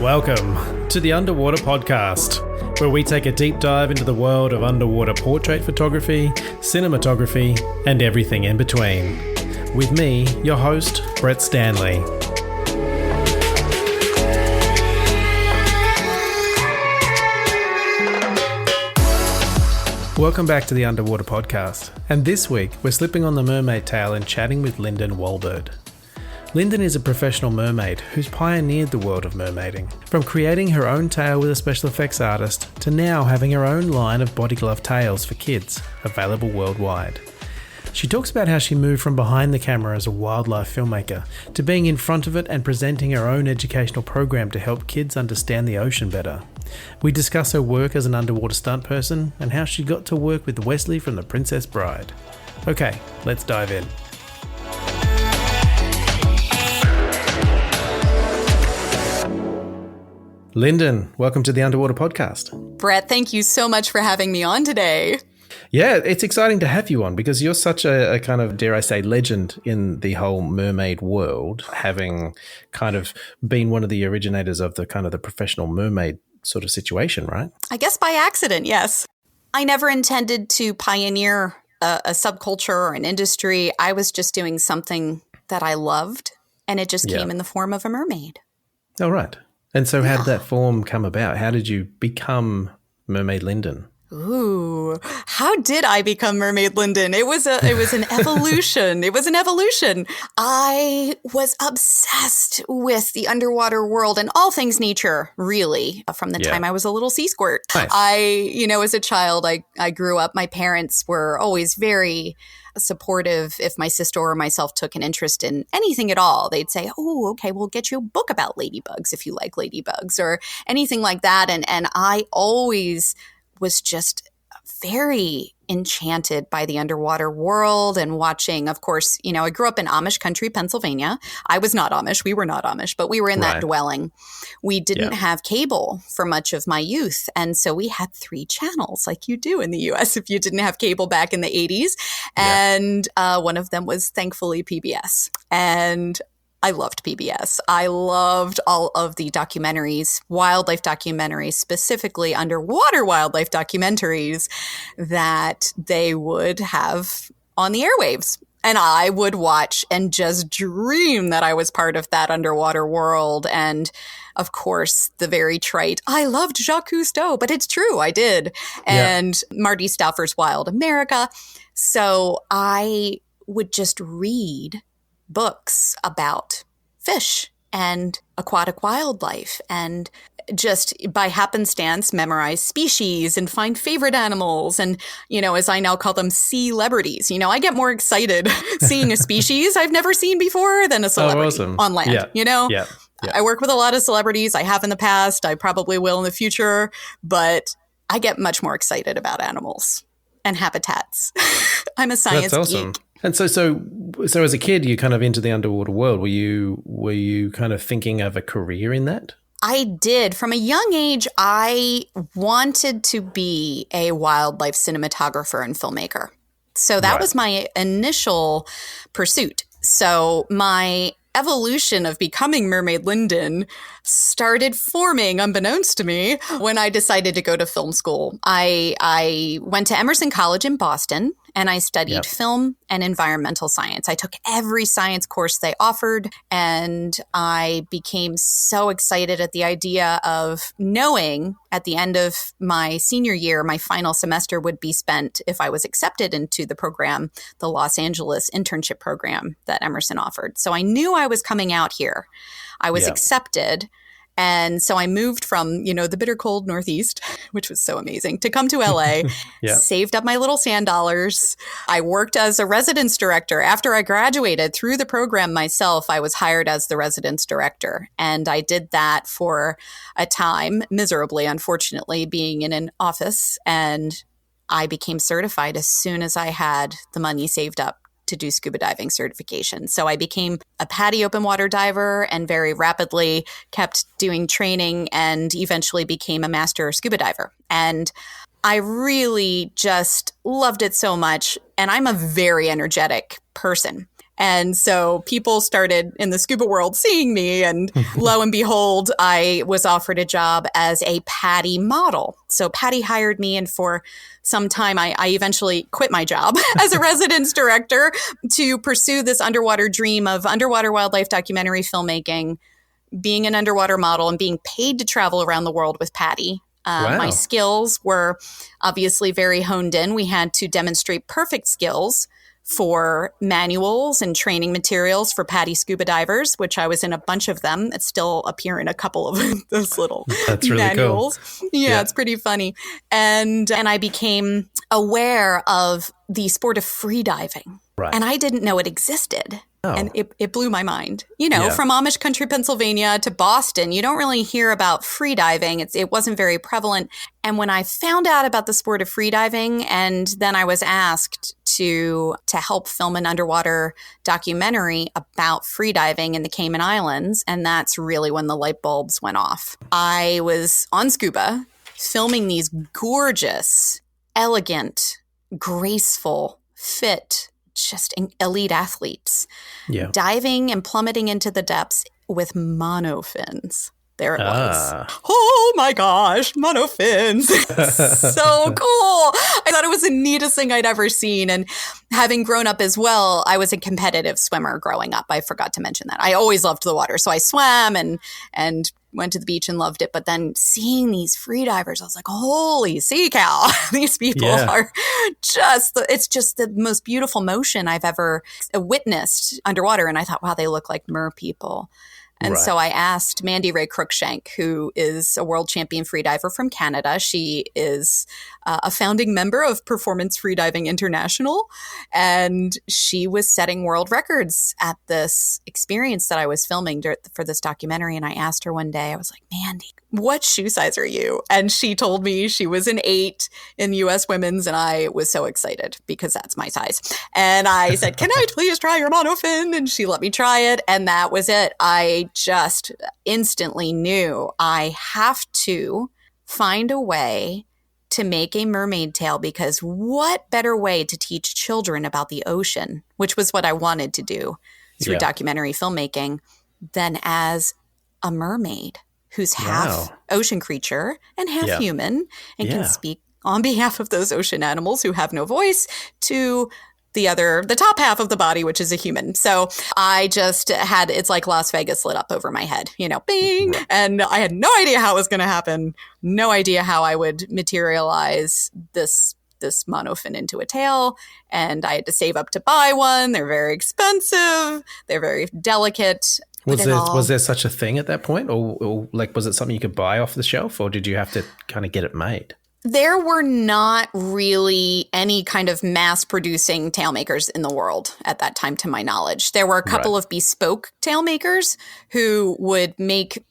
Welcome to the Underwater Podcast, where we take a deep dive into the world of underwater portrait photography, cinematography, and everything in between. With me, your host, Brett Stanley. Welcome back to the Underwater Podcast, and this week we're slipping on the mermaid tail and chatting with Linden Wolbert. Linden is a professional mermaid who's pioneered the world of mermaiding, from creating her own tail with a special effects artist to now having her own line of body glove tails for kids, available worldwide. She talks about how she moved from behind the camera as a wildlife filmmaker to being in front of it and presenting her own educational program to help kids understand the ocean better. We discuss her work as an underwater stunt person and how she got to work with Westley from The Princess Bride. Okay, let's dive in. Linden, welcome to the Underwater Podcast. Brett, thank you so much for having me on today. Yeah, it's exciting to have you on because you're such a kind of, dare I say, legend in the whole mermaid world, having kind of been one of the originators of the kind of the professional mermaid sort of situation, right? I guess by accident, yes. I never intended to pioneer a subculture or an industry. I was just doing something that I loved, and it just came in the form of a mermaid. Oh, right. And so how did that form come about? How did you become Mermaid Linden? Ooh, how did I become Mermaid Linden? It was an evolution. It was an evolution. I was obsessed with the underwater world and all things nature, really, from the time I was a little sea squirt. Nice. As a child, I grew up, my parents were always very supportive. If my sister or myself took an interest in anything at all, they'd say, oh, okay, we'll get you a book about ladybugs if you like ladybugs or anything like that. And I always was just very enchanted by the underwater world and watching, of course, I grew up in Amish country, Pennsylvania. I was not Amish. We were not Amish, but we were in that dwelling. We didn't have cable for much of my youth. And so we had 3 channels like you do in the US if you didn't have cable back in the 80s. And one of them was thankfully PBS. And I loved PBS. I loved all of the documentaries, wildlife documentaries, specifically underwater wildlife documentaries that they would have on the airwaves. And I would watch and just dream that I was part of that underwater world. And of course, the very trite, I loved Jacques Cousteau, but it's true, I did. And Marty Stauffer's Wild America. So I would just read books about fish and aquatic wildlife and just by happenstance memorize species and find favorite animals and, as I now call them, celebrities. I get more excited seeing a species I've never seen before than a celebrity on land, Yeah. I work with a lot of celebrities. I have in the past. I probably will in the future. But I get much more excited about animals and habitats. I'm a science geek. And so as a kid, you kind of into the underwater world. Were you kind of thinking of a career in that? I did. From a young age, I wanted to be a wildlife cinematographer and filmmaker. So that was my initial pursuit. So my evolution of becoming Mermaid Linden started forming, unbeknownst to me, when I decided to go to film school. I went to Emerson College in Boston, and I studied film and environmental science. I took every science course they offered, and I became so excited at the idea of knowing at the end of my senior year, my final semester would be spent, if I was accepted into the program, the Los Angeles internship program that Emerson offered. So I knew I was coming out here. I was accepted. And so I moved from, the bitter cold Northeast, which was so amazing, to come to LA, saved up my little sand dollars. I worked as a residence director. After I graduated through the program myself, I was hired as the residence director. And I did that for a time, miserably, unfortunately, being in an office. And I became certified as soon as I had the money saved up to do scuba diving certification. So I became a PADI open water diver and very rapidly kept doing training and eventually became a master scuba diver. And I really just loved it so much. And I'm a very energetic person. And so people started in the scuba world seeing me, and lo and behold, I was offered a job as a PADI model. So PADI hired me, and for some time, I eventually quit my job as a residence director to pursue this underwater dream of underwater wildlife documentary filmmaking, being an underwater model and being paid to travel around the world with PADI. Wow. My skills were obviously very honed in. We had to demonstrate perfect skills for manuals and training materials for PADI scuba divers, which I was in a bunch of them. It still appear in a couple of those little That's really manuals. Cool. Yeah, it's pretty funny. And I became aware of the sport of freediving. Right. And I didn't know it existed. Oh. And it blew my mind. You know, from Amish country, Pennsylvania to Boston, you don't really hear about freediving. It wasn't very prevalent. And when I found out about the sport of freediving, and then I was asked to help film an underwater documentary about freediving in the Cayman Islands, and that's really when the light bulbs went off. I was on scuba filming these gorgeous, elegant, graceful, fit, just elite athletes diving and plummeting into the depths with monofins. There it was. Oh my gosh, monofins. So cool. I thought it was the neatest thing I'd ever seen. And having grown up as well, I was a competitive swimmer growing up. I forgot to mention that. I always loved the water. So I swam and went to the beach and loved it. But then seeing these freedivers, I was like, holy sea cow. These people are it's just the most beautiful motion I've ever witnessed underwater. And I thought, wow, they look like mer people. And so I asked Mandy Ray Cruikshank, who is a world champion freediver from Canada. She is a founding member of Performance Freediving International, and she was setting world records at this experience that I was filming for this documentary. And I asked her one day, I was like, Mandy, what shoe size are you? And she told me she was an 8 in U.S. women's, and I was so excited because that's my size. And I said, can I please try your monofin? And she let me try it, and that was it. I just instantly knew I have to find a way to make a mermaid tale, because what better way to teach children about the ocean, which was what I wanted to do through documentary filmmaking, than as a mermaid who's half ocean creature and half human and can speak on behalf of those ocean animals who have no voice to the top half of the body, which is a human. So I just had, it's like Las Vegas lit up over my head, bing. And I had no idea how it was going to happen. No idea how I would materialize this monofin into a tail. And I had to save up to buy one. They're very expensive. They're very delicate. Was there such a thing at that point? Or like, was it something you could buy off the shelf, or did you have to kind of get it made? There were not really any kind of mass-producing tail makers in the world at that time, to my knowledge. There were a couple of bespoke tail makers who would make,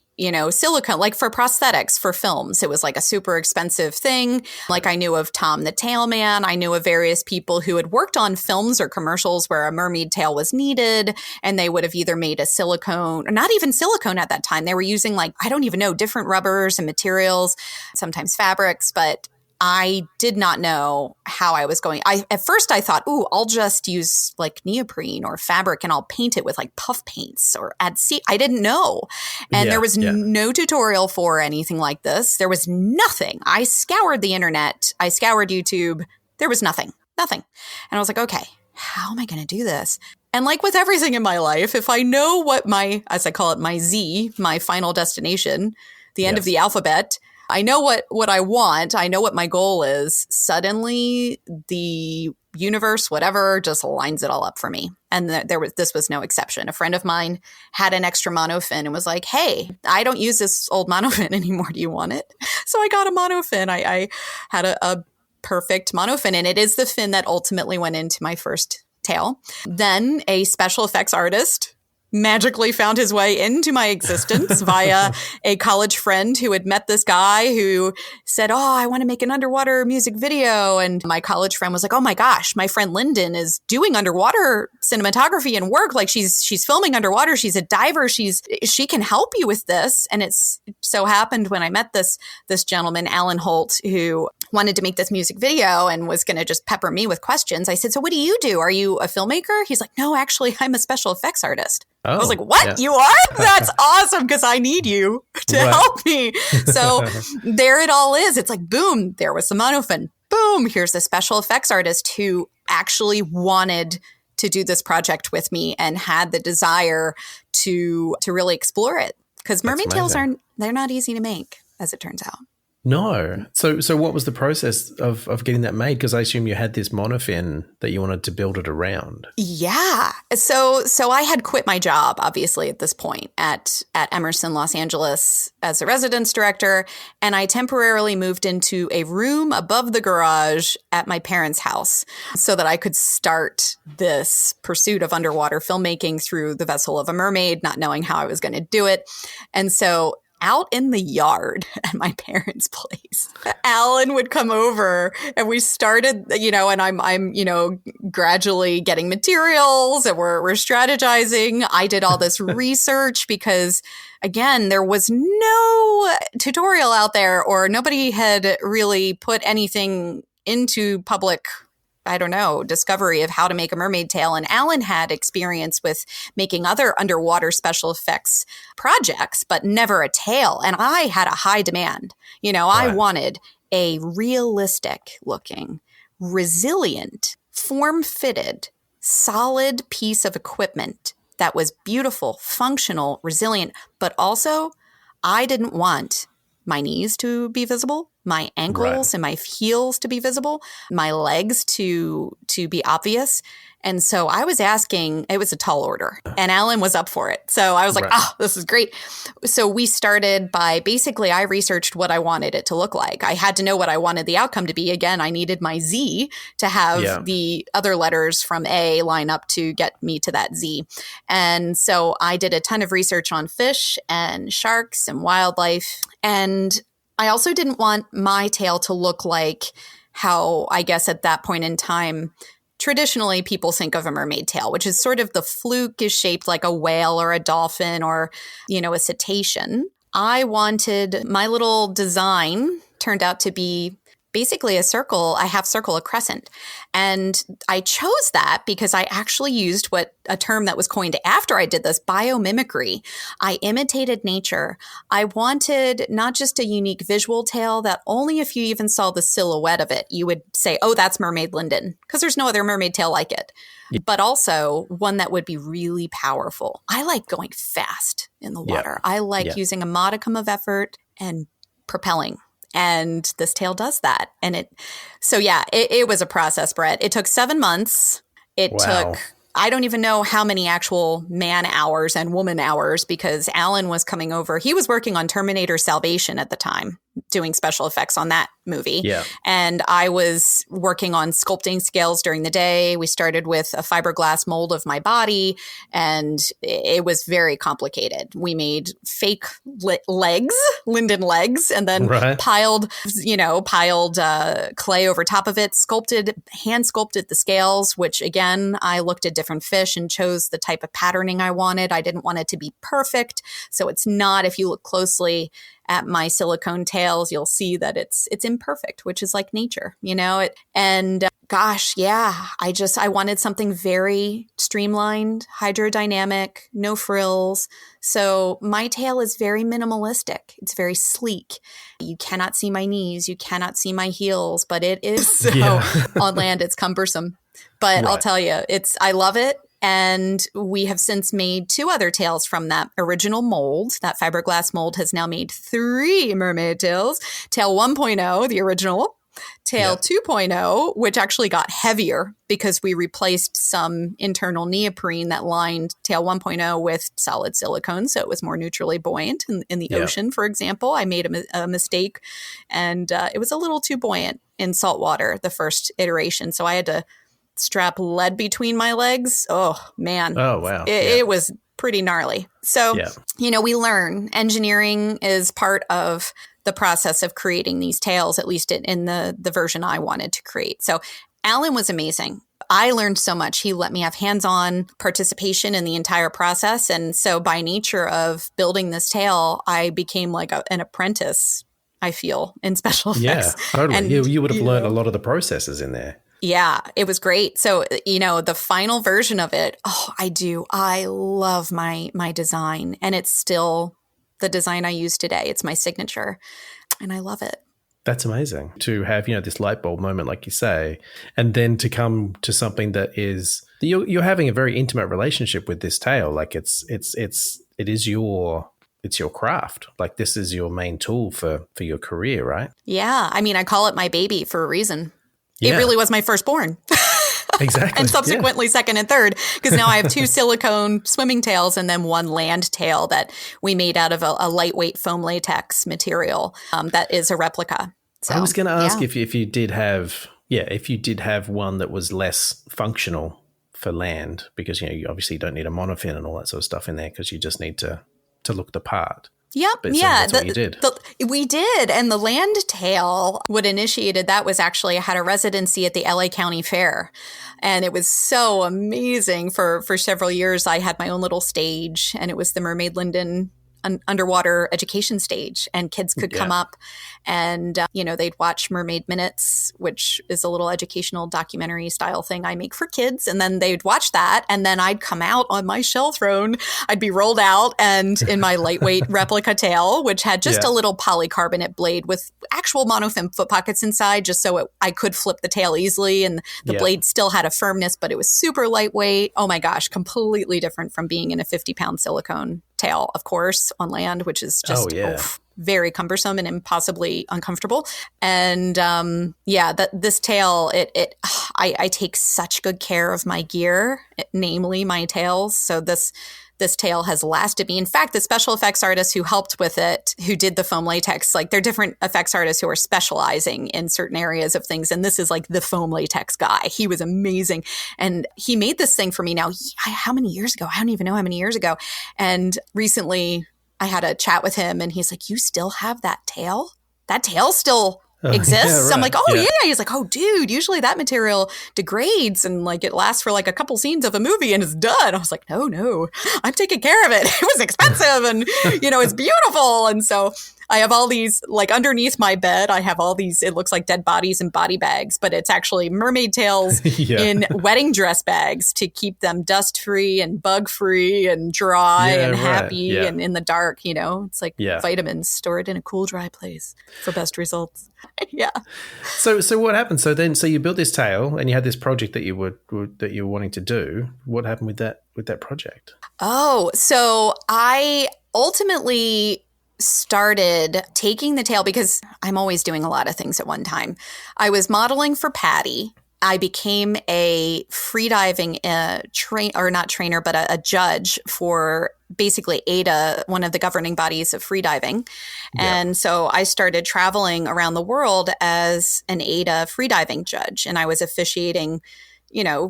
silicone, like for prosthetics for films. It was like a super expensive thing. Like I knew of Tom the Tail Man. I knew of various people who had worked on films or commercials where a mermaid tail was needed, and they would have either made a silicone, or not even silicone at that time. They were using I don't even know, different rubbers and materials, sometimes fabrics, but I did not know how I was going. At first I thought, I'll just use neoprene or fabric and I'll paint it with puff paints or add I didn't know. And there was no tutorial for anything like this. There was nothing. I scoured the internet. I scoured YouTube. There was nothing. And I was like, okay, how am I going to do this? And like with everything in my life, if I know what as I call it, my Z, my final destination, the end of the alphabet, I know what I want. I know what my goal is. Suddenly, the universe, whatever, just lines it all up for me. And this was no exception. A friend of mine had an extra monofin and was like, hey, I don't use this old monofin anymore. Do you want it? So I got a monofin. I had a perfect monofin, and it is the fin that ultimately went into my first tail. Then a special effects artist magically found his way into my existence via a college friend who had met this guy who said, I want to make an underwater music video. And my college friend was like, oh my gosh, my friend Linden is doing underwater cinematography and work. Like she's filming underwater. She's a diver. She can help you with this. And it's so happened when I met this gentleman, Alan Holt, who wanted to make this music video and was going to just pepper me with questions. I said, so what do you do? Are you a filmmaker? He's like, no, actually, I'm a special effects artist. I was like, what? Yeah. You are? That's awesome, because I need you to help me. So there it all is. It's like, boom, there was the monofin. Boom, here's the special effects artist who actually wanted to do this project with me and had the desire to really explore it. Because mermaid tails they're not easy to make, as it turns out. No. So what was the process of getting that made? Because I assume you had this monofin that you wanted to build it around. Yeah. So I had quit my job, obviously, at this point at Emerson, Los Angeles as a residence director. And I temporarily moved into a room above the garage at my parents' house so that I could start this pursuit of underwater filmmaking through the vessel of a mermaid, not knowing how I was going to do it. And so out in the yard at my parents' place, Alan would come over and we started, and I'm gradually getting materials and we're strategizing. I did all this research because, again, there was no tutorial out there or nobody had really put anything into public discovery of how to make a mermaid tail. And Alan had experience with making other underwater special effects projects, but never a tail. And I had a high demand. I wanted a realistic looking, resilient, form-fitted, solid piece of equipment that was beautiful, functional, resilient, but also I didn't want my knees to be visible, my ankles and my heels to be visible, my legs to be obvious. And so I was asking, it was a tall order, and Alan was up for it. So I was like, this is great. So we started by basically I researched what I wanted it to look like. I had to know what I wanted the outcome to be. Again, I needed my Z to have the other letters from A line up to get me to that Z. And so I did a ton of research on fish and sharks and wildlife. And I also didn't want my tail to look like how I guess at that point in time, traditionally people think of a mermaid tail, which is sort of the fluke is shaped like a whale or a dolphin or, a cetacean. I wanted my little design turned out to be basically a circle, a half circle, a crescent. And I chose that because I actually used a term that was coined after I did this, biomimicry. I imitated nature. I wanted not just a unique visual tail that only if you even saw the silhouette of it, you would say, oh, that's Mermaid Linden, because there's no other mermaid tail like it. But also one that would be really powerful. I like going fast in the water. I like using a modicum of effort and propelling. And this tail does that. And it was a process, Brett. It took 7 months. It took, I don't even know how many actual man hours and woman hours because Alan was coming over. He was working on Terminator Salvation at the time, doing special effects on that movie. Yeah. And I was working on sculpting scales during the day. We started with a fiberglass mold of my body, and it was very complicated. We made fake legs, Linden legs, and then piled clay over top of it, hand sculpted the scales, which again, I looked at different fish and chose the type of patterning I wanted. I didn't want it to be perfect. So it's not, if you look closely at my silicone tails, you'll see that it's imperfect, which is like nature, I wanted something very streamlined, hydrodynamic, no frills. So my tail is very minimalistic. It's very sleek. You cannot see my knees. You cannot see my heels, but it is on land, it's cumbersome. But I'll tell you, I love it. And we have since made 2 other tails from that original mold. That fiberglass mold has now made 3 mermaid tails. Tail 1.0, the original. Tail 2.0, which actually got heavier because we replaced some internal neoprene that lined tail 1.0 with solid silicone. So it was more neutrally buoyant in the ocean, for example. I made a mistake and it was a little too buoyant in salt water, the first iteration. So I had to strap lead between my legs. Oh, man. Oh, wow. It was pretty gnarly. So, we learn. Engineering is part of the process of creating these tails, at least in the version I wanted to create. So Alan was amazing. I learned so much. He let me have hands-on participation in the entire process. And so by nature of building this tail, I became like an apprentice. I feel, in special Yeah, effects. totally. And, You would have learned a lot of the processes in there. Yeah, it was great. So, the final version of it, I do. I love my design, and it's still the design I use today. It's my signature, and I love it. That's amazing to have, this light bulb moment, like you say, and then to come to something that is you're having a very intimate relationship with this tale. Like it is your craft. Like this is your main tool for your career, right? Yeah, I mean, I call it my baby for a reason. Yeah. It really was my firstborn. Exactly. And subsequently second and third, because now I have 2 silicone swimming tails and then 1 land tail that we made out of a lightweight foam latex material that is a replica. So, I was going to ask if you did have one that was less functional for land, because you obviously don't need a monofin and all that sort of stuff in there because you just need to look the part. Yep. But yeah. that's what you did. We did. And the land tail, what initiated that was actually I had a residency at the LA County Fair. And it was so amazing. For several years, I had my own little stage, and it was the Mermaid Linden underwater education stage, and kids could come up and, they'd watch Mermaid Minutes, which is a little educational documentary style thing I make for kids. And then they'd watch that. And then I'd come out on my shell throne. I'd be rolled out and in my lightweight replica tail, which had just a little polycarbonate blade with actual monofin foot pockets inside, just so I could flip the tail easily. And the blade still had a firmness, but it was super lightweight. Oh my gosh, completely different from being in a 50-pound silicone tail, of course, on land, which is just very cumbersome and impossibly uncomfortable. And this tail, I take such good care of my gear, namely my tails. So this tail has lasted me. In fact, the special effects artists who helped with it, who did the foam latex, like they're different effects artists who are specializing in certain areas of things. And this is like the foam latex guy. He was amazing. And he made this thing for me now, how many years ago? I don't even know how many years ago. And recently I had a chat with him and he's like, you still have that tail? That tail still exists? Yeah, right. I'm like, oh yeah. He's like, oh dude, usually that material degrades and like it lasts for like a couple scenes of a movie and it's done. I was like, no, I'm taking care of it. It was expensive and it's beautiful. And so I have all these, like underneath my bed, I have all these, it looks like dead bodies and body bags, but it's actually mermaid tails in wedding dress bags to keep them dust free and bug free and dry and happy and in the dark, it's like vitamins stored in a cool, dry place for best results. Yeah. So what happened? So you built this tail and you had this project that you were wanting to do. What happened with that project? Oh, so I ultimately started taking the tail because I'm always doing a lot of things at one time. I was modeling for Patty. I became a freediving a judge for basically ADA, one of the governing bodies of freediving. Yeah. And so I started traveling around the world as an ADA freediving judge, and I was officiating,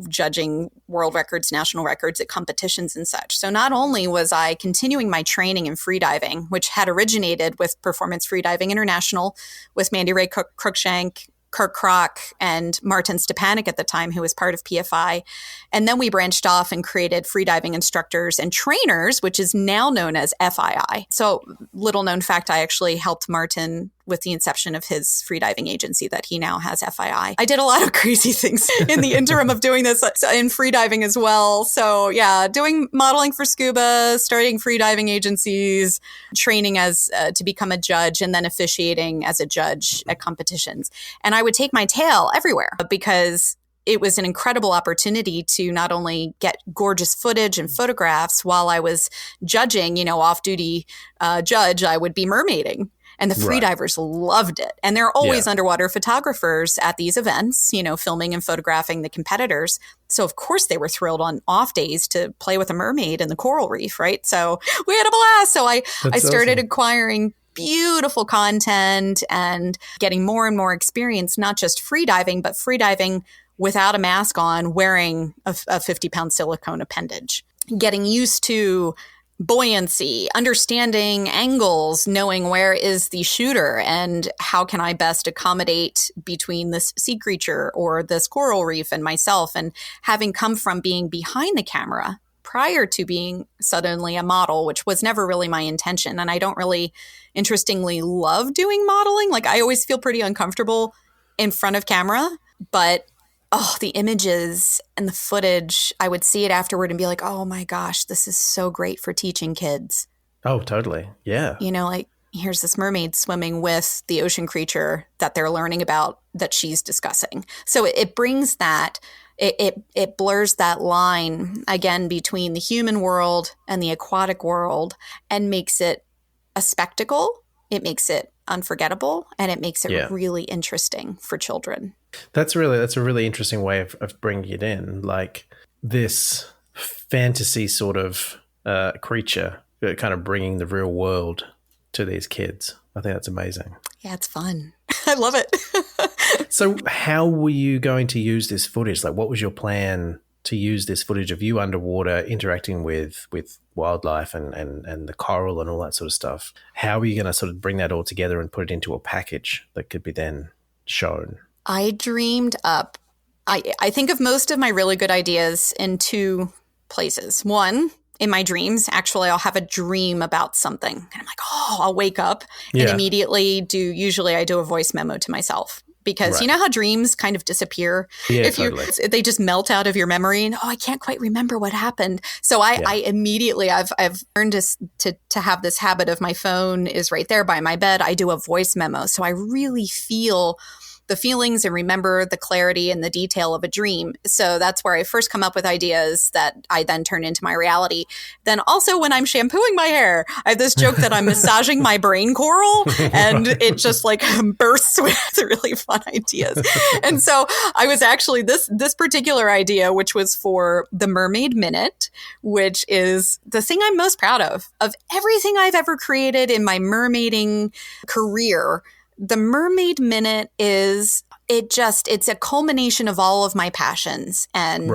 judging world records, national records at competitions and such. So not only was I continuing my training in freediving, which had originated with Performance Freediving International with Mandy Ray Cruikshank, Kirk Kroc, and Martin Stepanek at the time, who was part of PFI. And then we branched off and created freediving instructors and trainers, which is now known as FII. So little known fact, I actually helped Martin with the inception of his freediving agency that he now has, FII. I did a lot of crazy things in the interim of doing this in freediving as well. So yeah, doing modeling for scuba, starting freediving agencies, training as to become a judge, and then officiating as a judge at competitions. And I would take my tail everywhere because it was an incredible opportunity to not only get gorgeous footage and photographs while I was judging, off-duty judge, I would be mermaiding. And the freedivers loved it. And there are always underwater photographers at these events, filming and photographing the competitors. So, of course, they were thrilled on off days to play with a mermaid in the coral reef, right? So we had a blast. So I started acquiring beautiful content and getting more and more experience, not just freediving, but freediving without a mask on, wearing a 50-pound silicone appendage. Getting used to buoyancy, understanding angles, knowing where is the shooter and how can I best accommodate between this sea creature or this coral reef and myself. And having come from being behind the camera prior to being suddenly a model, which was never really my intention. And I don't really, interestingly, love doing modeling. Like, I always feel pretty uncomfortable in front of camera, but the images and the footage, I would see it afterward and be like, oh my gosh, this is so great for teaching kids. Oh, totally. Yeah. You know, like, here's this mermaid swimming with the ocean creature that they're learning about that she's discussing. So it brings that, it blurs that line again between the human world and the aquatic world and makes it a spectacle. It makes it unforgettable, and it makes it really interesting for children. That's a really interesting way of bringing it in, like this fantasy sort of creature, kind of bringing the real world to these kids. I think that's amazing. Yeah, it's fun. I love it. So how were you going to use this footage? Like, what was your plan to use this footage of you underwater interacting with wildlife and the coral and all that sort of stuff? How are you going to sort of bring that all together and put it into a package that could be then shown? I dreamed up. I think of most of my really good ideas in two places. One, in my dreams, actually, I'll have a dream about something. And I'm like, I'll wake up and immediately usually I do a voice memo to myself. Because you know how dreams kind of disappear? Yeah, totally. They just melt out of your memory and, I can't quite remember what happened. So I immediately, I've learned to have this habit of my phone is right there by my bed. I do a voice memo. So I really feel the feelings and remember the clarity and the detail of a dream. So that's where I first come up with ideas that I then turn into my reality. Then also when I'm shampooing my hair, I have this joke that I'm massaging my brain coral and it just like bursts with really fun ideas. And so I was actually this particular idea, which was for the Mermaid Minute, which is the thing I'm most proud of everything I've ever created in my mermaiding career. The Mermaid Minute it's a culmination of all of my passions and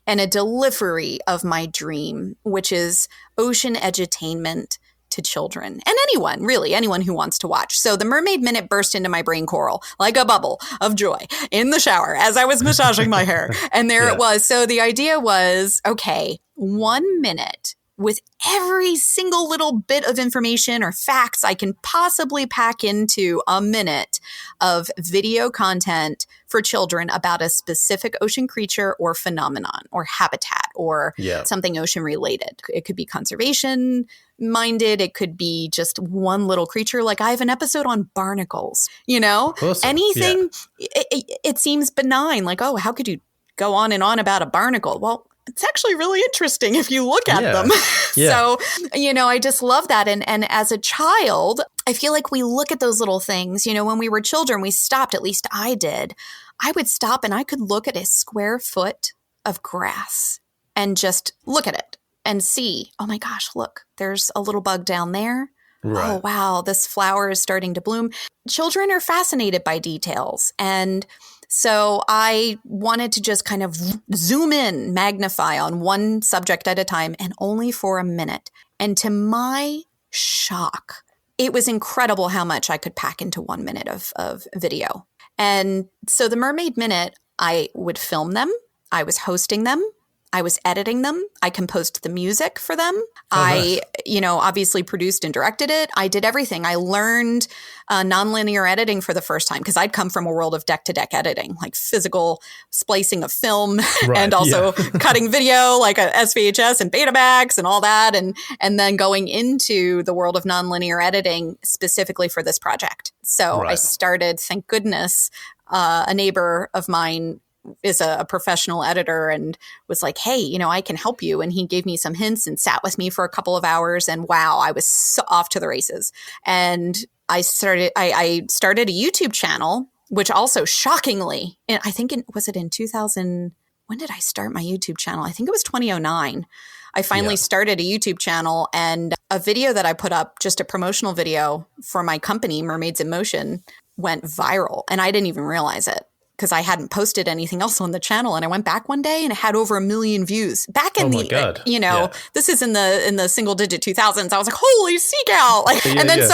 a delivery of my dream, which is ocean edutainment to children and anyone who wants to watch. So the Mermaid Minute burst into my brain coral like a bubble of joy in the shower as I was massaging my hair. And there it was. So the idea was, okay, 1 minute with every single little bit of information or facts I can possibly pack into a minute of video content for children about a specific ocean creature or phenomenon or habitat or something ocean related. It could be conservation minded. It could be just one little creature. Like I have an episode on barnacles, awesome. Anything. It seems benign. Like, how could you go on and on about a barnacle? Well, it's actually really interesting if you look at them. So, I just love that. And as a child, I feel like we look at those little things. When we were children, we stopped, at least I did. I would stop and I could look at a square foot of grass and just look at it and see, oh my gosh, look, there's a little bug down there. Right. Oh, wow, this flower is starting to bloom. Children are fascinated by details. And so I wanted to just kind of zoom in, magnify on one subject at a time and only for a minute. And to my shock, it was incredible how much I could pack into 1 minute of video. And so the Mermaid Minute, I would film them. I was hosting them. I was editing them. I composed the music for them. I obviously produced and directed it. I did everything. I learned nonlinear editing for the first time because I'd come from a world of deck-to-deck editing, like physical splicing of film and also cutting video like a SVHS and Betamax and all that. And then going into the world of nonlinear editing specifically for this project. So I started, thank goodness, a neighbor of mine is a professional editor and was like, hey, I can help you. And he gave me some hints and sat with me for a couple of hours. And wow, I was so off to the races. And I started a YouTube channel, which also shockingly, I think was it in 2000, when did I start my YouTube channel? I think it was 2009. I finally started a YouTube channel and a video that I put up, just a promotional video for my company, Mermaids in Motion, went viral. And I didn't even realize it. because I hadn't posted anything else on the channel. And I went back one day and it had over 1 million views. Back in this is in the single digit 2000s. I was like, holy seek out. Like, and then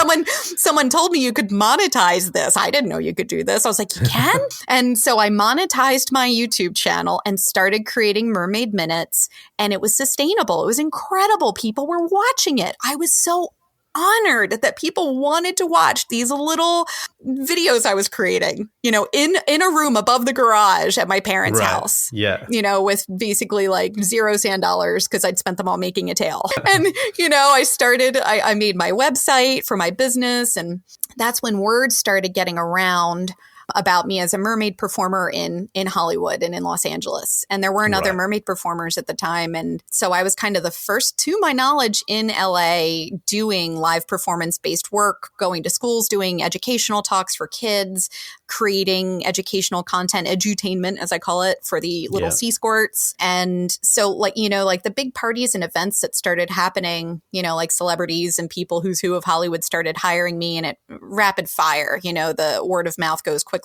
someone told me you could monetize this. I didn't know you could do this. I was like, you can? And so I monetized my YouTube channel and started creating Mermaid Minutes. And it was sustainable. It was incredible. People were watching it. I was so honored that people wanted to watch these little videos I was creating, in a room above the garage at my parents' house. Yeah. With basically like zero sand dollars because I'd spent them all making a tail. And, I made my website for my business. And that's when word started getting around about me as a mermaid performer in Hollywood and in Los Angeles. And there weren't other mermaid performers at the time. And so I was kind of the first, to my knowledge, in LA doing live performance-based work, going to schools, doing educational talks for kids, creating educational content, edutainment, as I call it, for the little sea squirts. And so like the big parties and events that started happening, like celebrities and people who's who of Hollywood started hiring me, and it rapid fire, the word of mouth goes quickly.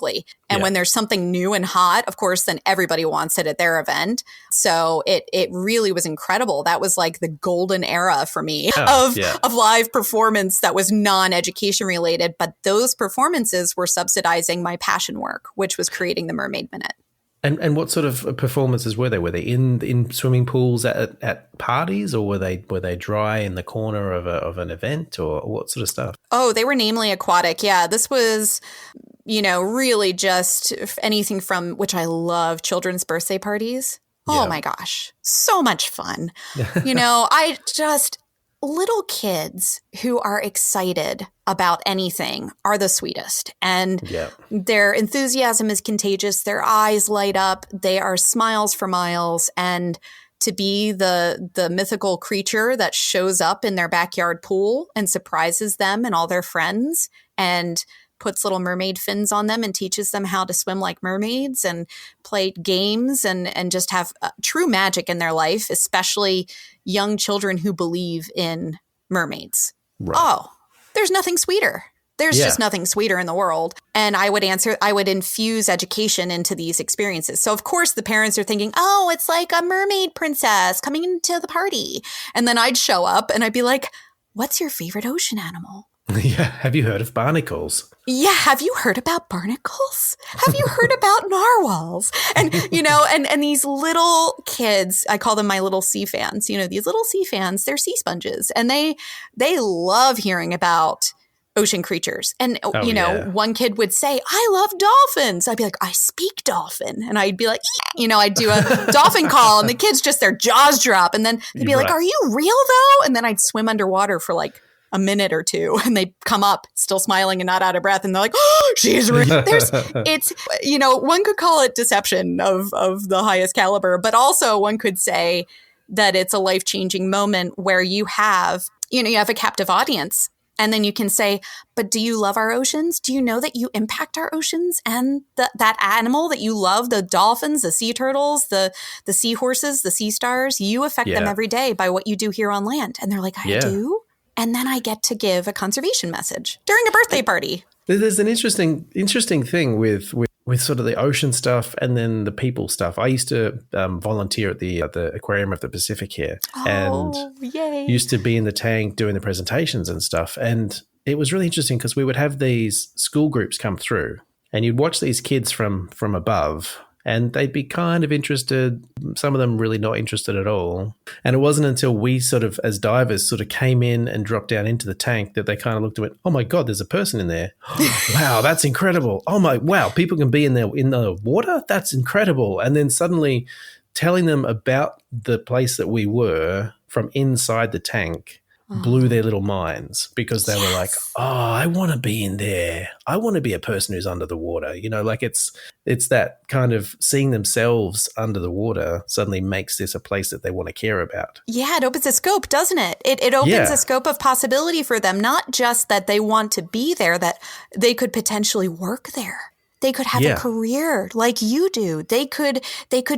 And when there's something new and hot, of course, then everybody wants it at their event. So it really was incredible. That was like the golden era for me of live performance that was non-education related. But those performances were subsidizing my passion work, which was creating the Mermaid Minute. And what sort of performances were they? Were they in swimming pools at parties, or were they dry in the corner of an event, or what sort of stuff? Oh, they were namely aquatic. Yeah, this was, really just anything from, which I love, children's birthday parties. Oh my gosh, so much fun. Little kids who are excited about anything are the sweetest. And their enthusiasm is contagious. Their eyes light up. They are smiles for miles. And to be the mythical creature that shows up in their backyard pool and surprises them and all their friends and puts little mermaid fins on them and teaches them how to swim like mermaids and play games and just have true magic in their life, especially young children who believe in mermaids. Right. Oh, there's nothing sweeter. There's just nothing sweeter in the world. And I would infuse education into these experiences. So of course the parents are thinking, oh, it's like a mermaid princess coming into the party. And then I'd show up and I'd be like, what's your favorite ocean animal? Yeah. Have you heard of barnacles? Yeah. Have you heard about barnacles? Have you heard about narwhals? And, and these little kids, I call them my little sea fans, these little sea fans, they're sea sponges, and they love hearing about ocean creatures. And, one kid would say, I love dolphins. I'd be like, I speak dolphin. And I'd be like, I'd do a dolphin call, and the kids just, their jaws drop. And then they'd be like, are you real though? And then I'd swim underwater for like a minute or two, and they come up still smiling and not out of breath, and they're like, oh, she's real. One could call it deception of the highest caliber, but also one could say that it's a life-changing moment where you have a captive audience, and then you can say, but do you love our oceans? Do you know that you impact our oceans and that animal that you love, the dolphins, the sea turtles, the seahorses, the sea stars, you affect them every day by what you do here on land. And they're like, I do? And then I get to give a conservation message during a birthday party. There's an interesting thing with sort of the ocean stuff and then the people stuff. I used to volunteer at the Aquarium of the Pacific here, and used to be in the tank doing the presentations and stuff. And it was really interesting because we would have these school groups come through, and you'd watch these kids from above. And they'd be kind of interested, some of them really not interested at all. And it wasn't until we sort of, as divers, sort of came in and dropped down into the tank that they kind of looked at it, oh my God, there's a person in there. Wow, that's incredible. Wow, people can be in the water? That's incredible. And then suddenly telling them about the place that we were from inside the tank blew their little minds, because they were like, oh, I want to be in there. I want to be a person who's under the water. Like it's that kind of seeing themselves under the water suddenly makes this a place that they want to care about. Yeah, it opens a scope, doesn't it? It opens a scope of possibility for them, not just that they want to be there, that they could potentially work there. They could have a career like you do. They could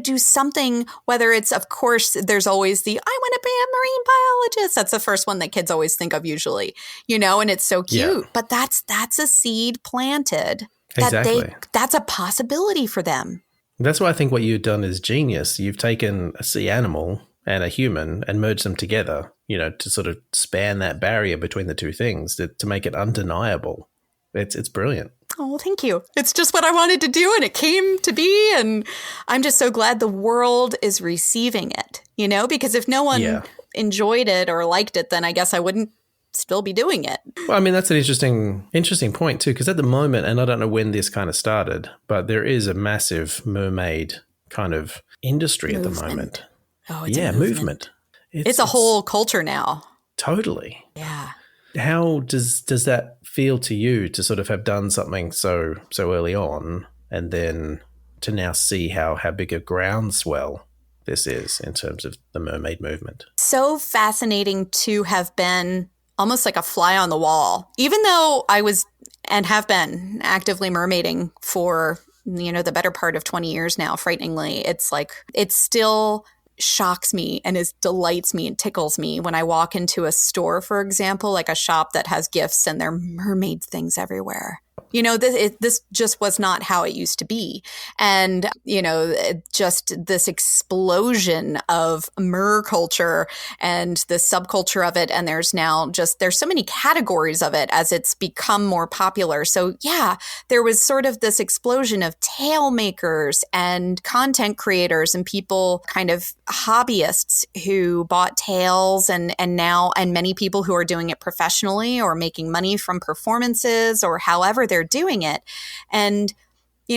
do something, whether it's, of course, there's always I want to be a marine biologist. That's the first one that kids always think of usually, and it's so cute. Yeah. But that's a seed planted Exactly. that's a possibility for them. That's why I think what you've done is genius. You've taken a sea animal and a human and merged them together, to sort of span that barrier between the two things to make it undeniable. It's brilliant. Oh, thank you. It's just what I wanted to do, and it came to be. And I'm just so glad the world is receiving it, because if no one enjoyed it or liked it, then I guess I wouldn't still be doing it. Well, I mean, that's an interesting point too, because at the moment, and I don't know when this kind of started, but there is a massive mermaid kind of industry at the moment. Oh, it's a movement. It's a whole culture now. Totally. Yeah. How does that feel to you to sort of have done something so early on, and then to now see how big a groundswell this is in terms of the mermaid movement? So fascinating to have been almost like a fly on the wall, even though I was and have been actively mermaiding for, the better part of 20 years now. Frighteningly, it's like it still shocks me and delights me and tickles me when I walk into a store, for example, like a shop that has gifts and there are mermaid things everywhere. This just was not how it used to be. And, just this explosion of mer culture and the subculture of it. And there's so many categories of it as it's become more popular. So yeah, there was sort of this explosion of tail makers and content creators and people kind of hobbyists who bought tails and many people who are doing it professionally or making money from performances or however they're doing it. And,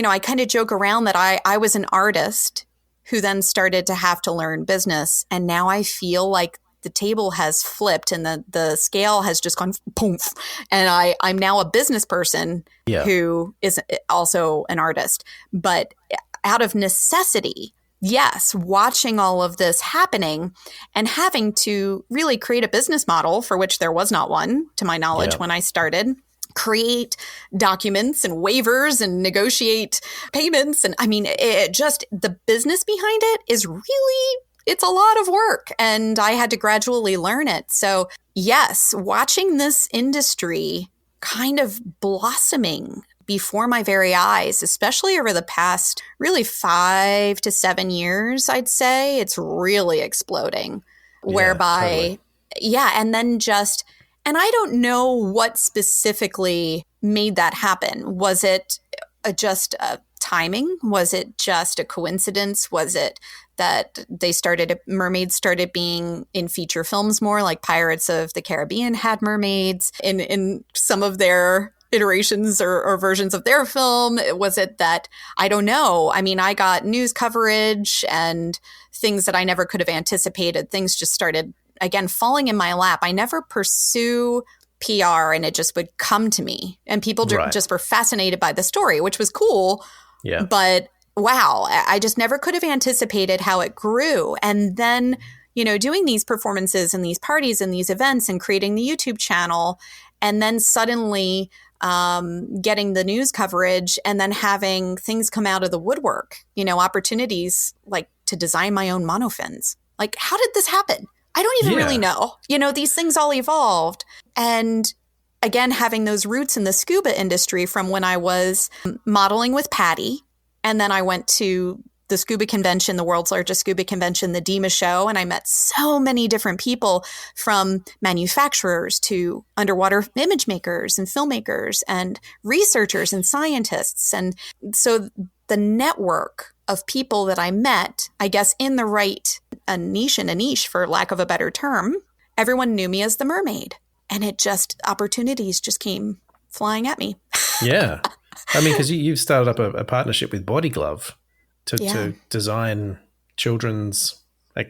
I kind of joke around that I was an artist who then started to have to learn business. And now I feel like the table has flipped and the scale has just gone boom. And I'm now a business person who is also an artist. But out of necessity, yes, watching all of this happening and having to really create a business model for which there was not one, to my knowledge, when I started, create documents and waivers and negotiate payments. And I mean, the business behind it is really, it's a lot of work. And I had to gradually learn it. So yes, watching this industry kind of blossoming before my very eyes, especially over the past really 5 to 7 years, I'd say it's really exploding. Whereby, totally. And then and I don't know what specifically made that happen. Was it just timing? Was it just a coincidence? Was it that mermaids started being in feature films more, like Pirates of the Caribbean had mermaids in some of their iterations or versions of their film? Was it that, I don't know. I mean, I got news coverage and things that I never could have anticipated. Things just started, again, falling in my lap. I never pursue PR and it just would come to me. And people just were fascinated by the story, which was cool. Yeah. But wow, I just never could have anticipated how it grew. And then, doing these performances and these parties and these events and creating the YouTube channel, and then suddenly getting the news coverage and then having things come out of the woodwork, opportunities like to design my own monofins. Like, how did this happen? I don't even really know. These things all evolved. And again, having those roots in the scuba industry from when I was modeling with Patty. And then I went to the scuba convention, the world's largest scuba convention, the DEMA show. And I met so many different people, from manufacturers to underwater image makers and filmmakers and researchers and scientists. And so the network of people that I met, I guess in the right niche, for lack of a better term, everyone knew me as the mermaid. And opportunities just came flying at me. Yeah. I mean, because you've started up a partnership with Body Glove to design children's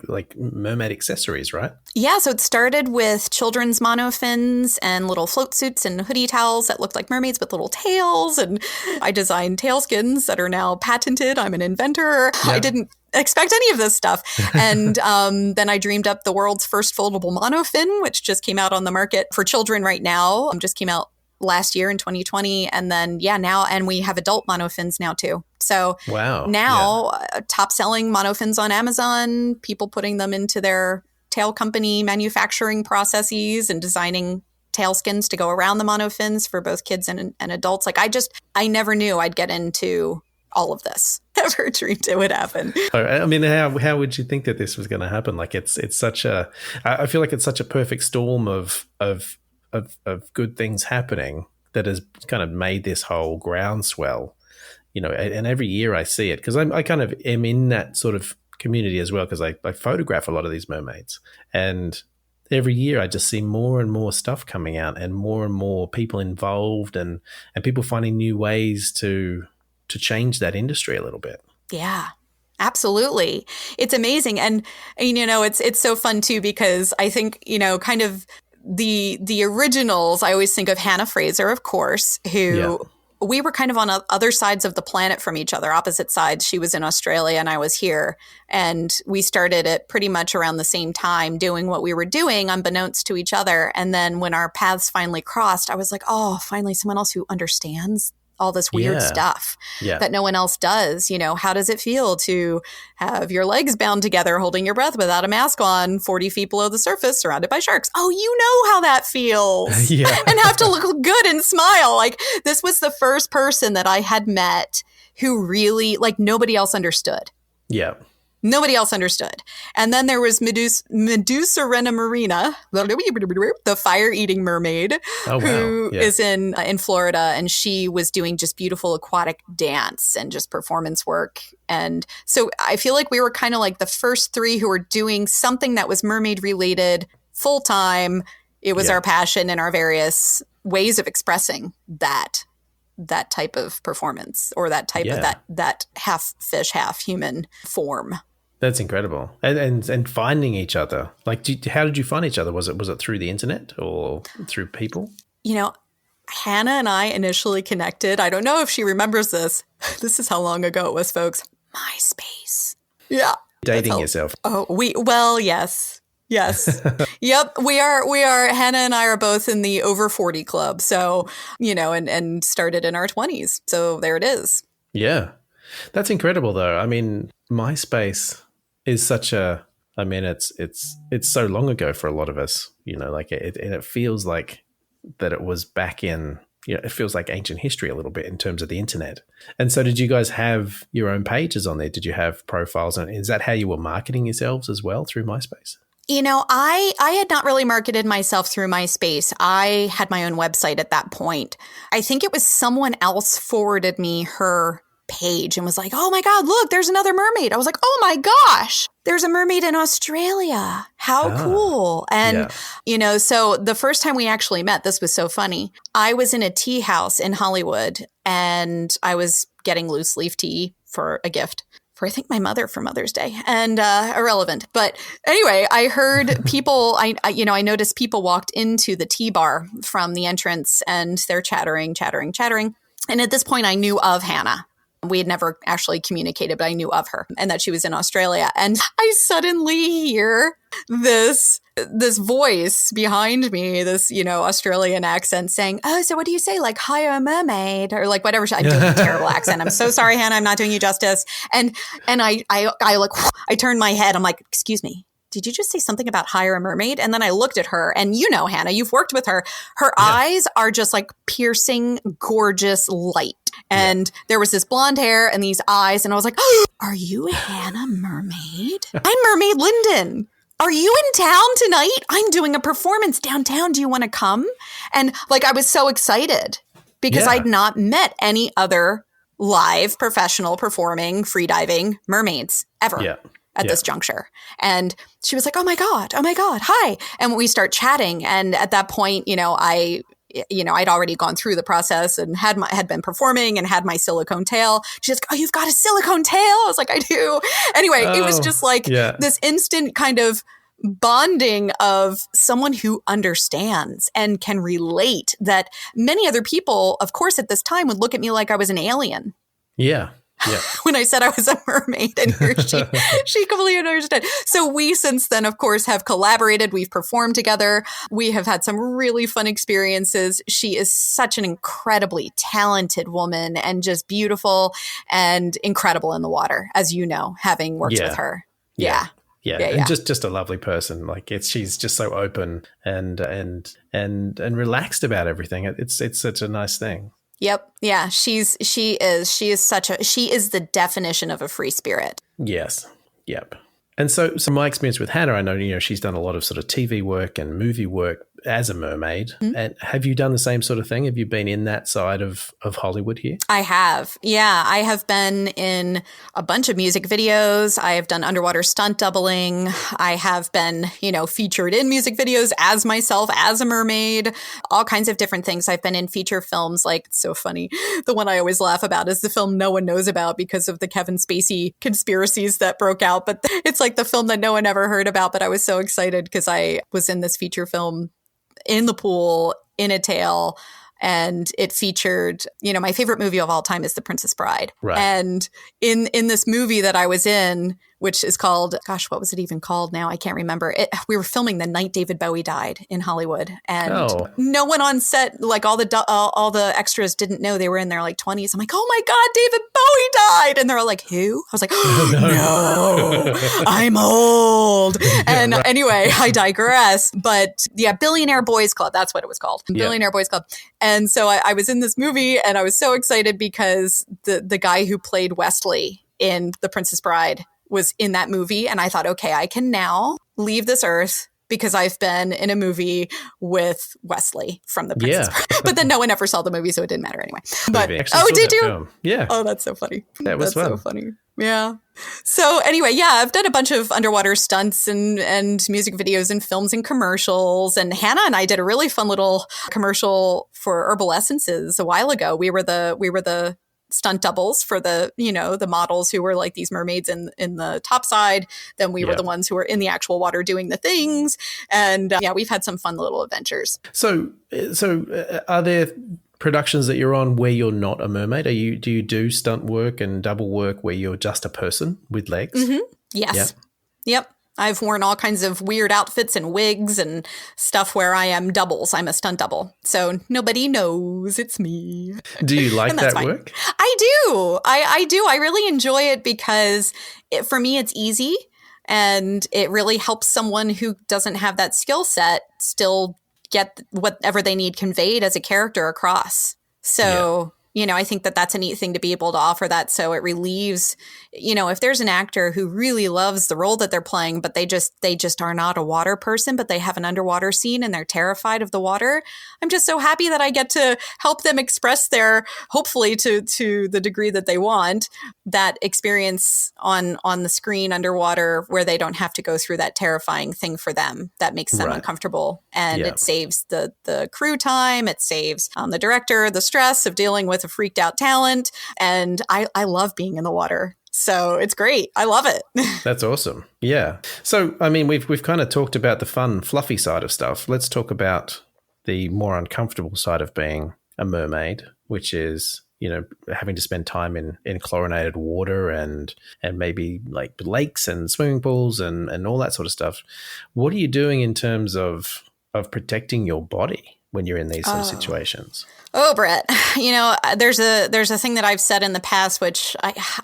like mermaid accessories, right? Yeah, so it started with children's monofins and little float suits and hoodie towels that looked like mermaids with little tails. And I designed tail skins that are now patented. I'm an inventor. Yeah. I didn't expect any of this stuff. And then I dreamed up the world's first foldable monofin, which just came out on the market for children right now. Just came out last year in 2020. And then, now, and we have adult monofins now too. So now top selling monofins on Amazon, people putting them into their tail company manufacturing processes and designing tail skins to go around the monofins for both kids and adults. Like I never knew I'd get into all of this. Never dreamed it would happen. I mean, how would you think that this was going to happen? Like it's such a, I feel like it's such a perfect storm of good things happening that has kind of made this whole groundswell, you know, and every year I see it because I kind of am in that sort of community as well because I photograph a lot of these mermaids, and every year I just see more and more stuff coming out and more people involved and people finding new ways to change that industry a little bit. Yeah. Absolutely. It's amazing. And you know, it's so fun too, because I think, you know, kind of the originals, I always think of Hannah Fraser, of course, who we were kind of on other sides of the planet from each other, opposite sides. She was in Australia and I was here. And we started at pretty much around the same time doing what we were doing, unbeknownst to each other. And then when our paths finally crossed, I was like, oh, finally someone else who understands all this weird stuff that no one else does. You know, how does it feel to have your legs bound together, holding your breath without a mask on, 40 feet below the surface, surrounded by sharks? Oh, you know how that feels. And have to look good and smile. Like, this was the first person that I had met who really, like, nobody else understood. Yeah. Nobody else understood. And then there was Medusa Marina, the fire-eating mermaid, who is in Florida. And she was doing just beautiful aquatic dance and just performance work. And so I feel like we were kind of like the first three who were doing something that was mermaid-related full-time. It was our passion and our various ways of expressing that type of performance, or that type of that half fish, half human form. That's incredible. And finding each other. Like, how did you find each other? Was it through the internet or through people? You know, Hannah and I initially connected. I don't know if she remembers this. This is how long ago it was, folks. MySpace. Yeah. Dating yourself. Oh, yes. Yes. Yep. We are, Hannah and I are both in the over 40 club. So, you know, and started in our 20s. So there it is. Yeah. That's incredible though. I mean, MySpace is such a, I mean, it's so long ago for a lot of us, you know, like it feels like that it was back in, you know, it feels like ancient history a little bit in terms of the internet. And so did you guys have your own pages on there? Did you have profiles? And is that how you were marketing yourselves as well through MySpace? You know, I had not really marketed myself through MySpace. I had my own website at that point. I think it was someone else forwarded me her page and was like, oh my God, look, there's another mermaid. I was like, oh my gosh, there's a mermaid in Australia. How cool. And, you know, so the first time we actually met, this was so funny. I was in a tea house in Hollywood and I was getting loose leaf tea for a gift for, I think, my mother for Mother's Day, and irrelevant. But anyway, I heard people, I noticed people walked into the tea bar from the entrance and they're chattering. And at this point I knew of Hannah. We had never actually communicated, but I knew of her and that she was in Australia. And I suddenly hear this voice behind me, this, you know, Australian accent saying, oh, so what do you say? Like, hire a mermaid, or like whatever. I'm doing a terrible accent. I'm so sorry, Hannah. I'm not doing you justice. And I turned my head. I'm like, excuse me. Did you just say something about hire a mermaid? And then I looked at her, and you know, Hannah, you've worked with her. Her eyes are just like piercing, gorgeous light. And there was this blonde hair and these eyes. And I was like, oh, are you Hannah Mermaid? I'm Mermaid Linden. Are you in town tonight? I'm doing a performance downtown. Do you want to come? And like, I was so excited because I'd not met any other live professional performing freediving mermaids ever. At this juncture. And she was like, oh my God, hi. And we start chatting. And at that point, I'd already gone through the process and had been performing and had my silicone tail. She's like, oh, you've got a silicone tail? I was like, I do. Anyway, it was just like this instant kind of bonding of someone who understands and can relate, that many other people, of course, at this time would look at me like I was an alien. Yeah. When I said I was a mermaid, and here she completely understood. So we since then, of course, have collaborated. We've performed together. We have had some really fun experiences. She is such an incredibly talented woman and just beautiful and incredible in the water, as you know, having worked with her. Yeah. Yeah, Yeah, and yeah. just a lovely person. Like she's just so open and relaxed about everything. It's such a nice thing. Yep. Yeah, she is the definition of a free spirit. Yes. Yep. And so my experience with Hannah, I know, she's done a lot of sort of TV work and movie work as a mermaid. Mm-hmm. And have you done the same sort of thing? Have you been in that side of Hollywood here? I have. Yeah, I have been in a bunch of music videos. I have done underwater stunt doubling. I have been, featured in music videos as myself, as a mermaid, all kinds of different things. I've been in feature films. Like, it's so funny. The one I always laugh about is the film no one knows about because of the Kevin Spacey conspiracies that broke out. But it's like the film that no one ever heard about. But I was so excited because I was in this feature film in the pool, in a tail. And it featured, my favorite movie of all time is The Princess Bride. Right. And in this movie that I was in, which is called, gosh, what was it even called now? I can't remember. We were filming the night David Bowie died in Hollywood. And no one on set, like all the extras didn't know they were in their like 20s. I'm like, oh my God, David Bowie died. And they're all like, who? I was like, no, I'm old. And anyway, I digress. But yeah, Billionaire Boys Club, that's what it was called. Billionaire Boys Club. And so I was in this movie and I was so excited because the guy who played Westley in The Princess Bride was in that movie. And I thought, okay, I can now leave this earth because I've been in a movie with Westley from The Princess Bride. But then no one ever saw the movie, so it didn't matter anyway. But did you? Film. Yeah. Oh, that's so funny. That was so funny. Yeah. So anyway, yeah, I've done a bunch of underwater stunts and music videos and films and commercials. And Hannah and I did a really fun little commercial for Herbal Essences a while ago. We were the stunt doubles for the models who were like these mermaids in the top side. Then we were the ones who were in the actual water doing the things. And we've had some fun little adventures. So are there productions that you're on where you're not a mermaid? Do you do stunt work and double work where you're just a person with legs? Mm-hmm. Yes. Yep. I've worn all kinds of weird outfits and wigs and stuff where I am doubles. I'm a stunt double. So nobody knows it's me. Do you like that work? I do. I do. I really enjoy it because for me, it's easy and it really helps someone who doesn't have that skill set still get whatever they need conveyed as a character across. So, I think that's a neat thing to be able to offer that. So it relieves, if there's an actor who really loves the role that they're playing, but they just are not a water person, but they have an underwater scene and they're terrified of the water. I'm just so happy that I get to help them express hopefully to the degree that they want, that experience on the screen underwater where they don't have to go through that terrifying thing for them that makes them uncomfortable. And it saves the crew time. It saves the director the stress of dealing with a freaked out talent. And I love being in the water. So it's great. I love it. That's awesome. Yeah. So, I mean, we've kind of talked about the fun, fluffy side of stuff. Let's talk about the more uncomfortable side of being a mermaid, which is, having to spend time in chlorinated water and maybe like lakes and swimming pools and all that sort of stuff. What are you doing in terms of protecting your body when you're in these sort of situations? Oh, Brett, there's a thing that I've said in the past, which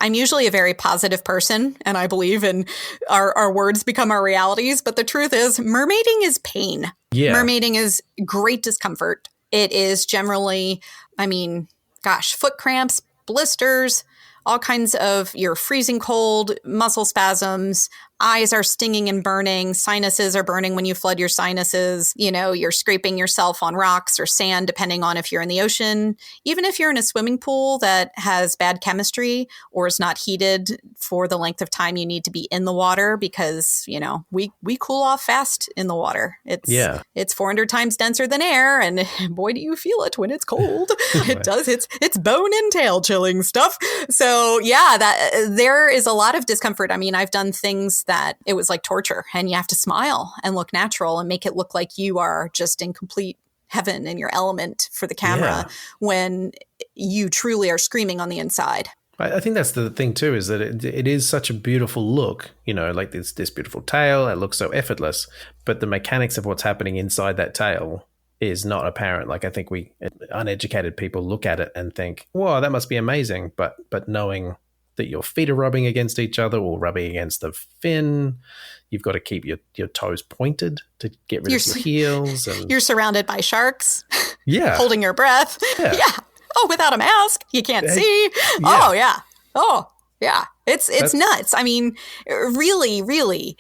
I'm usually a very positive person and I believe in our words become our realities. But the truth is mermaiding is pain. Yeah. Mermaiding is great discomfort. It is generally, foot cramps, blisters, all kinds of you're freezing cold, muscle spasms, eyes are stinging and burning, sinuses are burning when you flood your sinuses, you're scraping yourself on rocks or sand, depending on if you're in the ocean. Even if you're in a swimming pool that has bad chemistry or is not heated for the length of time you need to be in the water, because, we cool off fast in the water. It's 400 times denser than air, and boy, do you feel it when it's cold. It does. It's bone and tail chilling stuff. So that there is a lot of discomfort. I've done things that it was like torture, and you have to smile and look natural and make it look like you are just in complete heaven in your element for the camera when you truly are screaming on the inside. I think that's the thing too, is that it is such a beautiful look, like this beautiful tail. It looks so effortless, but the mechanics of what's happening inside that tail is not apparent. Like, I think we uneducated people look at it and think, "Whoa, that must be amazing," but knowing that your feet are rubbing against each other or rubbing against the fin. You've got to keep your toes pointed to get rid of your heels. And you're surrounded by sharks. Yeah. Holding your breath. Yeah. Yeah. Oh, without a mask, you can't see. Yeah. Oh, yeah. Oh, yeah. It's nuts. I mean, really, really,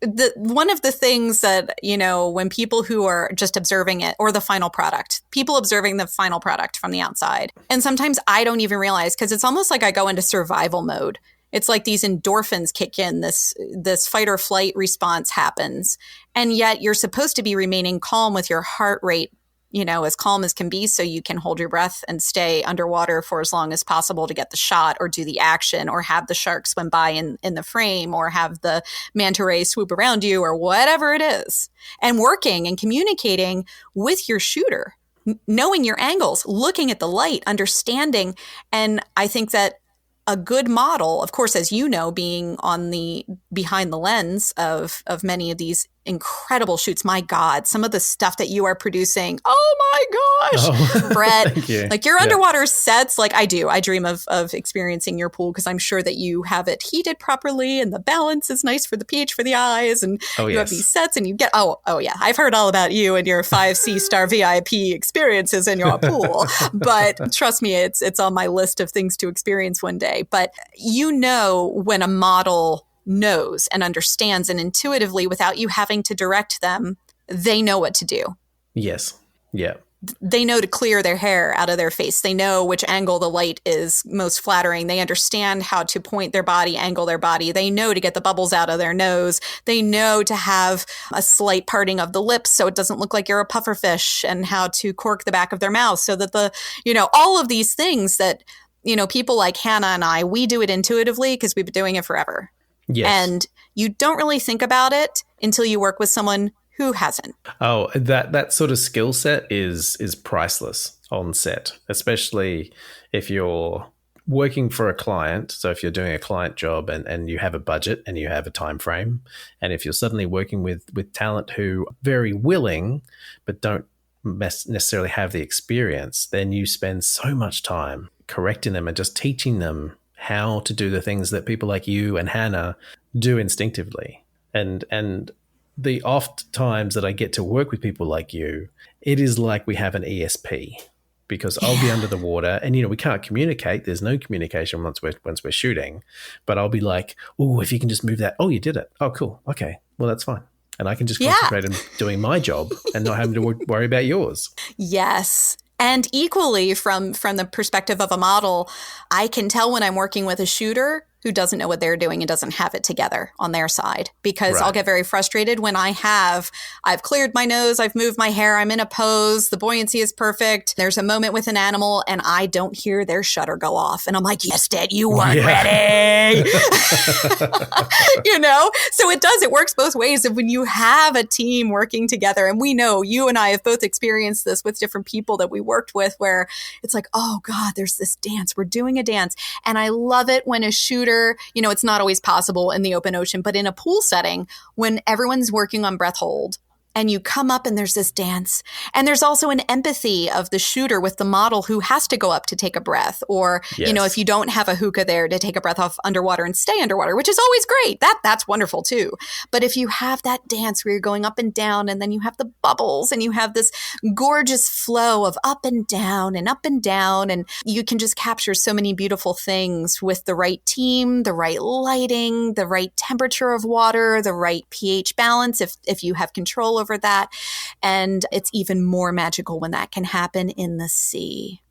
the one of the things that, when people who are just observing it or the final product, people observing the final product from the outside, and sometimes I don't even realize, because it's almost like I go into survival mode. It's like these endorphins kick in, this fight or flight response happens. And yet you're supposed to be remaining calm with your heart rate, as calm as can be, so you can hold your breath and stay underwater for as long as possible to get the shot or do the action or have the shark swim by in the frame or have the manta ray swoop around you or whatever it is. And working and communicating with your shooter, knowing your angles, looking at the light, understanding. And I think that a good model, of course, as you know, being on the behind the lens of many of these incredible shoots. My God, some of the stuff that you are producing. Oh my gosh, Brett, Thank you. Like your underwater sets, like I do. I dream of experiencing your pool because I'm sure that you have it heated properly and the balance is nice for the pH for the eyes. And you have these sets and you get, oh yeah, I've heard all about you and your 5 C-star VIP experiences in your pool. But trust me, it's on my list of things to experience one day. But when a model knows and understands and intuitively, without you having to direct them, they know what to do. Yes. Yeah. They know to clear their hair out of their face. They know which angle the light is most flattering. They understand how to point their body, angle their body. They know to get the bubbles out of their nose. They know to have a slight parting of the lips so it doesn't look like you're a pufferfish, and how to cork the back of their mouth so that all of these things that, people like Hannah and I, we do it intuitively because we've been doing it forever. Yes. And you don't really think about it until you work with someone who hasn't. Oh, that sort of skill set is priceless on set, especially if you're working for a client. So if you're doing a client job and you have a budget and you have a time frame, and if you're suddenly working with talent who are very willing but don't necessarily have the experience, then you spend so much time correcting them and just teaching them how to do the things that people like you and Hannah do instinctively. And the oft times that I get to work with people like you, it is like we have an ESP, because I'll be under the water and, we can't communicate. There's no communication once we're shooting, but I'll be like, oh, if you can just move that. Oh, you did it. Oh, cool. Okay. Well, that's fine. And I can just concentrate on doing my job and not having to worry about yours. Yes. And equally, from the perspective of a model, I can tell when I'm working with a shooter who doesn't know what they're doing and doesn't have it together on their side, because I'll get very frustrated when I've cleared my nose, I've moved my hair, I'm in a pose, the buoyancy is perfect. There's a moment with an animal and I don't hear their shutter go off. And I'm like, yes, Dad, you weren't ready. So it works both ways. And when you have a team working together, and we know you and I have both experienced this with different people that we worked with, where it's like, oh God, there's this dance. We're doing a dance. And I love it when a shooter, it's not always possible in the open ocean, but in a pool setting, when everyone's working on breath hold and you come up and there's this dance, and there's also an empathy of the shooter with the model who has to go up to take a breath, or, if you don't have a hookah there, to take a breath off underwater and stay underwater, which is always great. That's wonderful too. But if you have that dance where you're going up and down, and then you have the bubbles and you have this gorgeous flow of up and down, and you can just capture so many beautiful things with the right team, the right lighting, the right temperature of water, the right pH balance, if you have control over that. And it's even more magical when that can happen in the sea.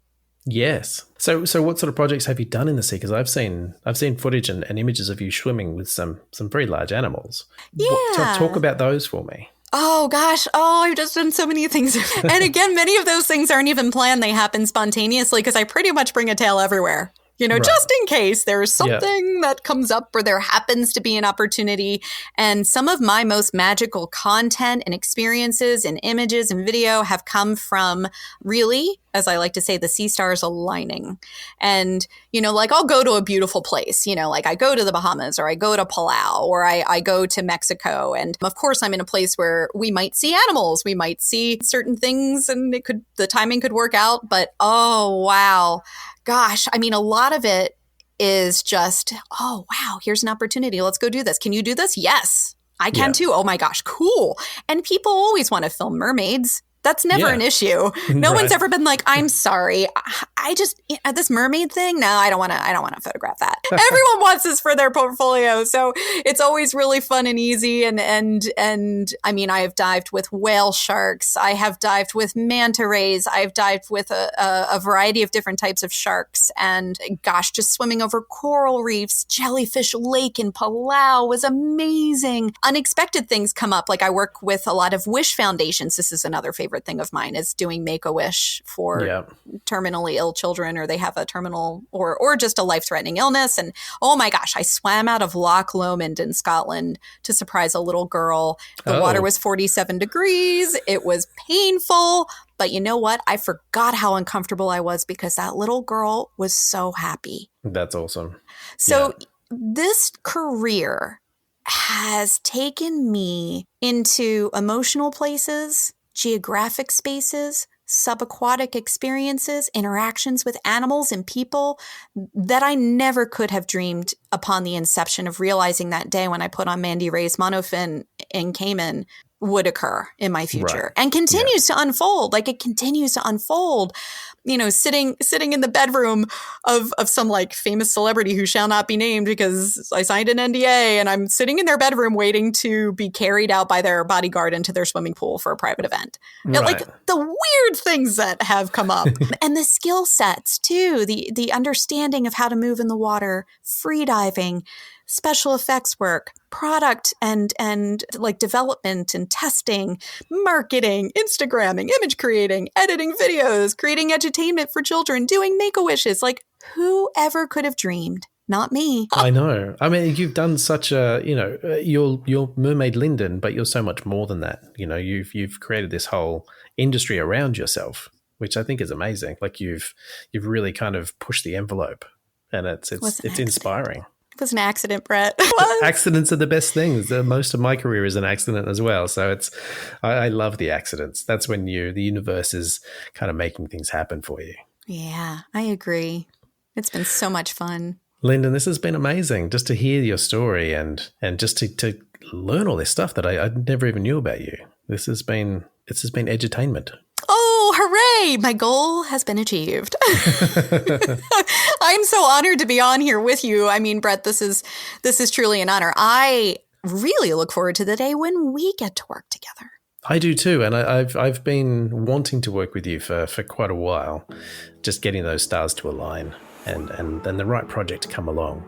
Yes. So what sort of projects have you done in the sea? Because I've seen footage and images of you swimming with some very large animals. Yeah. Talk about those for me. Oh, gosh. Oh, I've just done so many things. And again, many of those things aren't even planned. They happen spontaneously because I pretty much bring a tail everywhere. Just in case there's something that comes up or there happens to be an opportunity. And some of my most magical content and experiences and images and video have come from, really, as I like to say, the sea stars aligning. And, I'll go to a beautiful place, like I go to the Bahamas, or I go to Palau, or I go to Mexico. And of course, I'm in a place where we might see animals, we might see certain things, and the timing could work out. But, oh, wow. Gosh, a lot of it is just, oh, wow, here's an opportunity. Let's go do this. Can you do this? Yes, I can too. Oh my gosh, cool. And people always want to film mermaids. That's never an issue. No one's ever been like, I'm sorry. I just, this mermaid thing. No, I don't want to photograph that. Everyone wants this for their portfolio. So it's always really fun and easy. And I mean, I have dived with whale sharks. I have dived with manta rays. I've dived with a variety of different types of sharks. And gosh, just swimming over coral reefs, Jellyfish Lake in Palau was amazing. Unexpected things come up. Like I work with a lot of wish foundations. This is another favorite thing of mine is doing Make-A-Wish for terminally ill children, or they have a terminal or just a life-threatening illness. And oh my gosh, I swam out of Loch Lomond in Scotland to surprise a little girl. The water was 47 degrees. It was painful. But you know what? I forgot how uncomfortable I was because that little girl was so happy. That's awesome. So this career has taken me into emotional places, geographic spaces, subaquatic experiences, interactions with animals and people that I never could have dreamed upon the inception of realizing that day when I put on Mandy Ray's monofin in Cayman would occur in my future and continues to unfold. Like it continues to unfold, you know, sitting in the bedroom of some like famous celebrity who shall not be named because I signed an NDA, and I'm sitting in their bedroom waiting to be carried out by their bodyguard into their swimming pool for a private event. Like the weird things that have come up and the skill sets too, the understanding of how to move in the water, free diving, special effects work, product and like development and testing, marketing, Instagramming, image creating, editing videos, creating edutainment for children, doing Make-A-Wishes. Like whoever could have dreamed? Not me. I know. I mean, you've done such a, you know, you're Mermaid Linden, but you're so much more than that. You know, you've created this whole industry around yourself, which I think is amazing. Like you've really kind of pushed the envelope, and it's inspiring. It was an accident, Brett. Accidents are the best things. Most of my career is an accident as well. So I love the accidents. That's when the universe is kind of making things happen for you. Yeah, I agree. It's been so much fun. Linden, this has been amazing just to hear your story and just to learn all this stuff that I never even knew about you. This has been edutainment. Oh, hooray! My goal has been achieved. I'm so honored to be on here with you. I mean, Brett, this is truly an honor. I really look forward to the day when we get to work together. I do too, and I've been wanting to work with you for quite a while, just getting those stars to align and then the right project to come along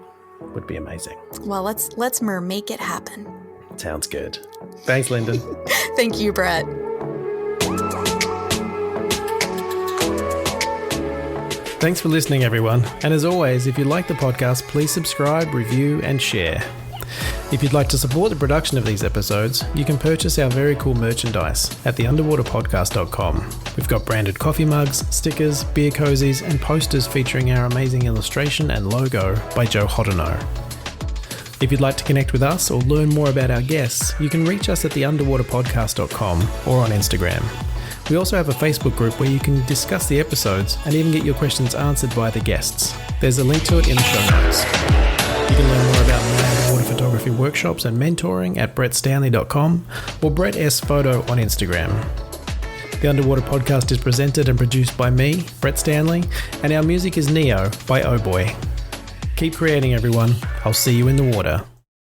would be amazing. Well, let's make it happen. Sounds good. Thanks, Linden. Thank you, Brett. Thanks for listening, everyone. And as always, if you like the podcast, please subscribe, review, and share. If you'd like to support the production of these episodes, you can purchase our very cool merchandise at theunderwaterpodcast.com. We've got branded coffee mugs, stickers, beer cozies, and posters featuring our amazing illustration and logo by Joe Hodino. If you'd like to connect with us or learn more about our guests, you can reach us at theunderwaterpodcast.com or on Instagram. We also have a Facebook group where you can discuss the episodes and even get your questions answered by the guests. There's a link to it in the show notes. You can learn more about my underwater photography workshops and mentoring at brettstanley.com or Brett S Photo on Instagram. The Underwater Podcast is presented and produced by me, Brett Stanley, and our music is Neo by Oh Boy. Keep creating, everyone. I'll see you in the water.